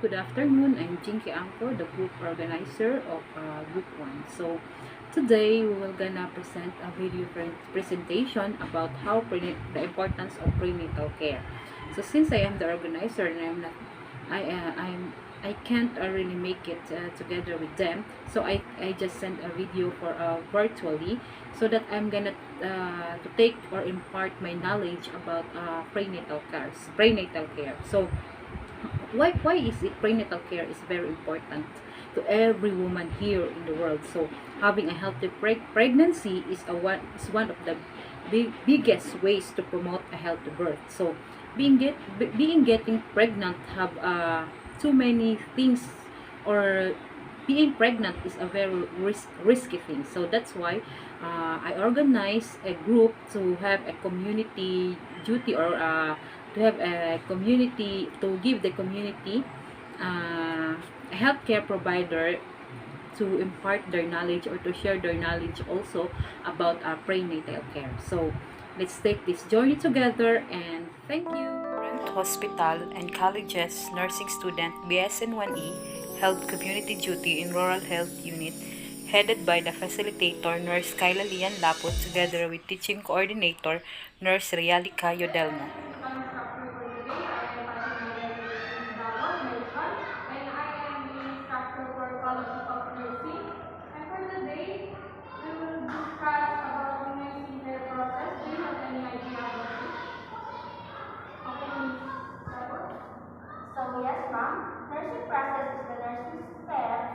good afternoon. I'm Jinky Angko, the group organizer of Group 1. So, today we will gonna present a video presentation about the importance of prenatal care. So, since I am the organizer and I can't really make it together with them, so I just sent a video for virtually so that I'm gonna to take or impart my knowledge about prenatal care. So why is it prenatal care is very important to every woman here in the world. So having a healthy pregnancy is one of the biggest ways to promote a healthy birth. So being getting pregnant have too many things, or being pregnant is a very risky thing. So that's why I organize a group to have a community duty, or to have a community, to give the community a healthcare provider to impart their knowledge or to share their knowledge also about prenatal care. So let's take this journey together, and thank you. Hospital and College's nursing student BSN1E held community duty in Rural Health Unit, headed by the facilitator Nurse Kyla Lian Lapot together with teaching coordinator Nurse Realika Yodelmo. And I am the instructor for College of Nursing. And for today, we will discuss about the nursing care process. Do you have any idea about it? Okay, Miss Sarah? So yes, ma'am. Nursing process is the nursing steps.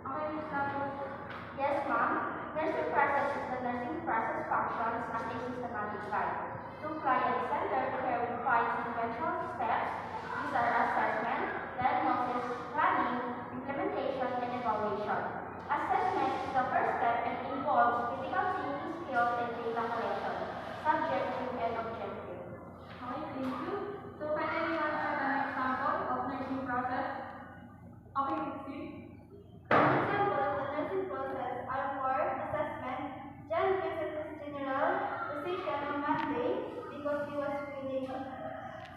Okay, Miss Sarah? Yes, ma'am. Nursing process is the nursing process functions as a systematic guide to client-centered care with 5 sequential steps. These are assessment, diagnosis, planning, implementation, and evaluation. Assessment is the first step and involves critical thinking skills and data collection, subjective and objective. Okay, thank you. So can anyone have an example of nursing process? Okay, see. Example of the nursing process are for assessment. John visited general physician on Monday because he was feeling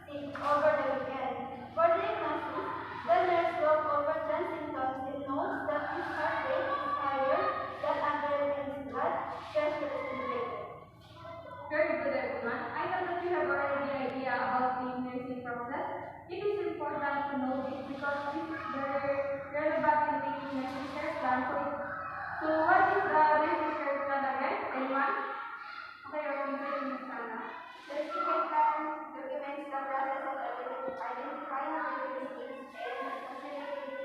sick over the weekend. For diagnosis, the nurse goes over John's symptoms and notes that his heart rate is higher than average in his blood pressure is elevated. Very good, everyone. I know that you have already an idea about the nursing process. It is important to know this because this is very relevant in making nursing care plan. So what is the nursing care plan again? Anyone? Okay, you're going to Sana. The nursing plan documents the process of identifying characteristics and facilitating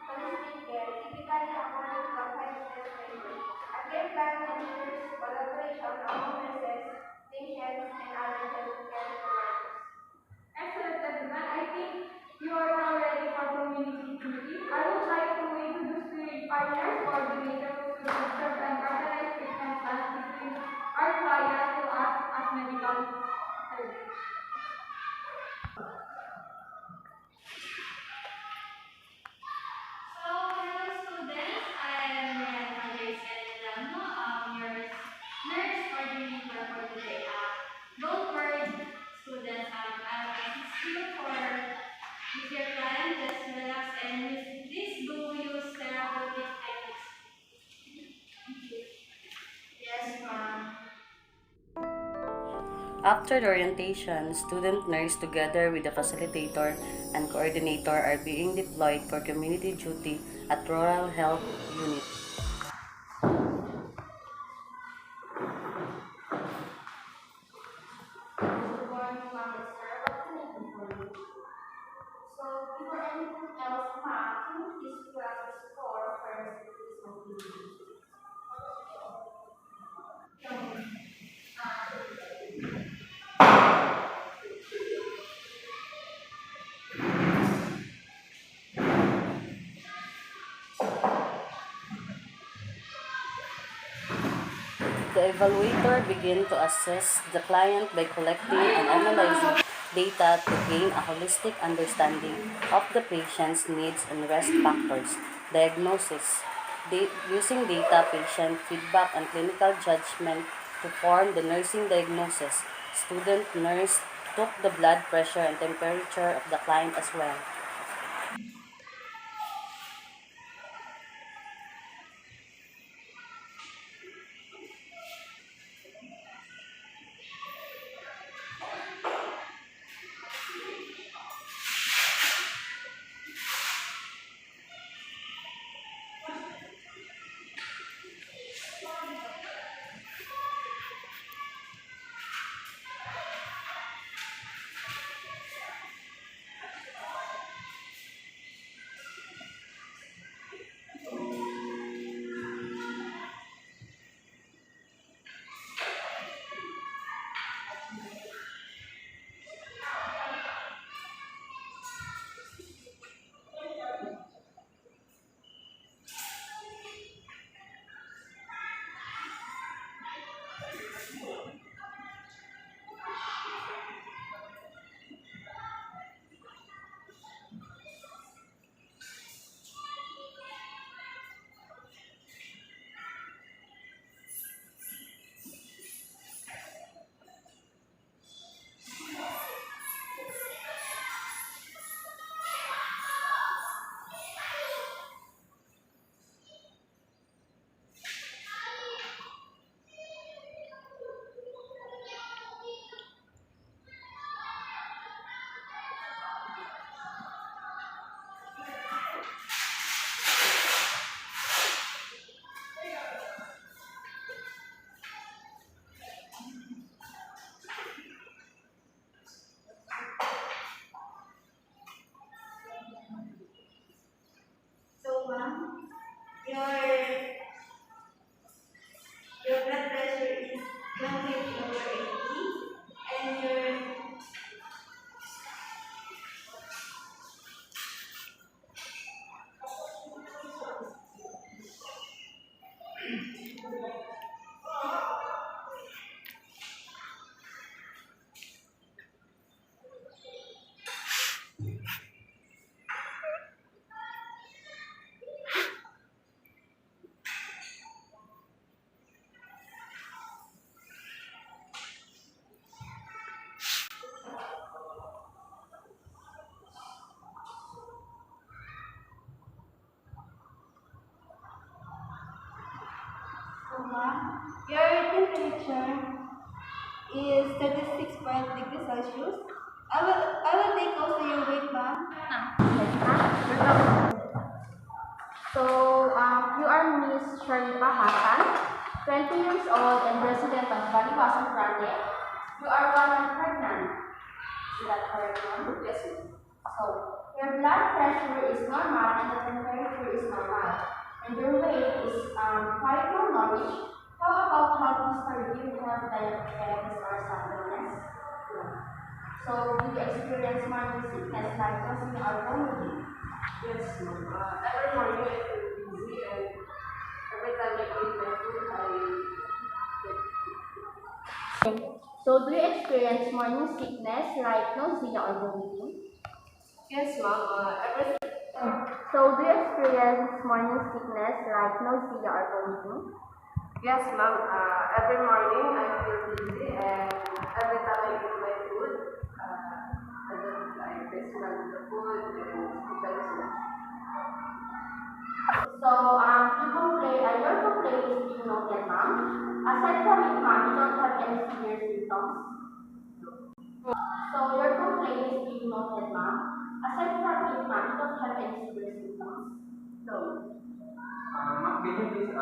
holistic care, typically according to a 5-step framework. A care plan ensures collaboration among nurses, patients, and other healthcare providers. Excellent, everyone. I think you are now ready for community duty. I would like to introduce to you our nurse coordinator who will observe and organize treatment plans between our client to us as medical service. So, hello students, I am your nurse coordinator for today. Don't worry, students, I'll assist you with your plan. Just relax and please do use therapeutic techniques. Yes, ma'am. After the orientation, student nurse together with the facilitator and coordinator are being deployed for community duty at Rural Health Unit. Good morning, ma'am. It's Sarah. What can I do for you? So, before anything else, ma'am, can you please fill out the score first with this motivation? The evaluator begins to assess the client by collecting and analyzing data to gain a holistic understanding of the patient's needs and risk factors. Diagnosis. Using data, patient feedback, and clinical judgment to form the nursing diagnosis. Student nurse took the blood pressure and temperature of the client as well. So, ma'am, your blood pressure is 120/80, and your your temperature is 36 degrees Celsius. I will take also your weight, ma'am. So, you are Miss Sharifa Hassan, 20 years old and resident of Baliwasan, Grande. You are 1 month pregnant. Is that correct, ma'am? Yes, ma'am. So, your blood pressure is normal and the temperature is normal. And your weight is quite well-nourished. How about health history? Do you have diabetes or some illness? No. So, do you experience morning sickness like nausea or vomiting? Yes, ma'am. Every morning I feel dizzy and every time I eat my food, I So, do you experience morning sickness like nausea or vomiting? Yes, ma'am. So, do you experience morning sickness like nausea or vomiting? Yes, ma'am. Every morning I feel dizzy and every time I eat my food, I don't like the smell of the food and sometimes. So, your complaint is being noted, ma'am. Aside from it, ma'am, you don't have any severe symptoms. So, your complaint is being noted, ma'am. Aside from it, ma'am, you don't have any severe symptoms. No. Ma'am, can you please,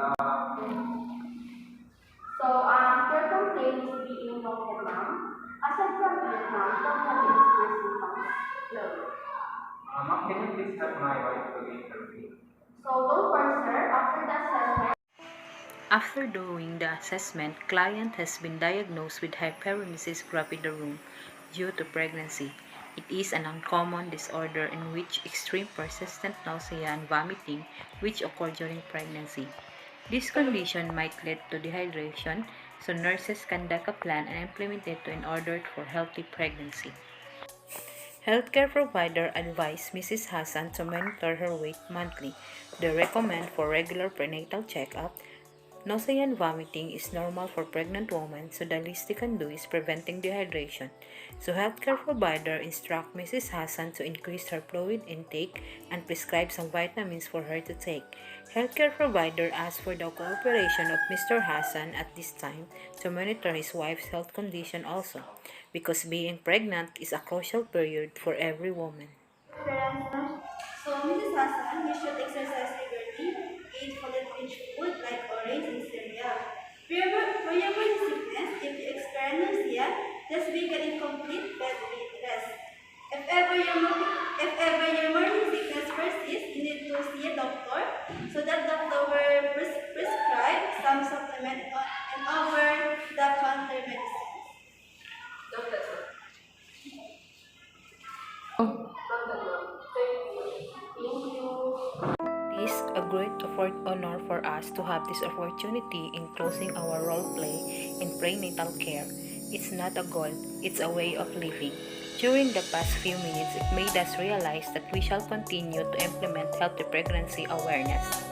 So, your complaint is being noted, ma'am. Aside from it, ma'am, you don't have any severe symptoms. No. Ma'am, can you please help my wife to interview? So, don't worry, sir. After the assessment, After doing the assessment, client has been diagnosed with hyperemesis gravidarum due to pregnancy. It is an uncommon disorder in which extreme persistent nausea and vomiting which occur during pregnancy. This condition might lead to dehydration, so nurses conduct a plan and implement it in order for healthy pregnancy. Healthcare provider advised Mrs. Hassan to monitor her weight monthly. They recommend for regular prenatal checkup. Nausea and vomiting is normal for pregnant women, so the least they can do is preventing dehydration. So healthcare provider instruct Mrs. Hassan to increase her fluid intake and prescribe some vitamins for her to take. Healthcare provider asked for the cooperation of Mr. Hassan at this time to monitor his wife's health condition also, because being pregnant is a crucial period for every woman. parents. So, Mrs. Hassan, you should exercise regularly, eat fully-rich food like orange and cereal. For your morning sickness, if you experience nausea, just be getting complete bed rest. If ever your morning sickness persists, you need to see a doctor so that doctor will prescribe some supplement and over-the-counter medicine. Thank you. It is a great honor for us to have this opportunity in closing our role play in prenatal care. It's not a goal, it's a way of living. During the past few minutes, it made us realize that we shall continue to implement healthy pregnancy awareness.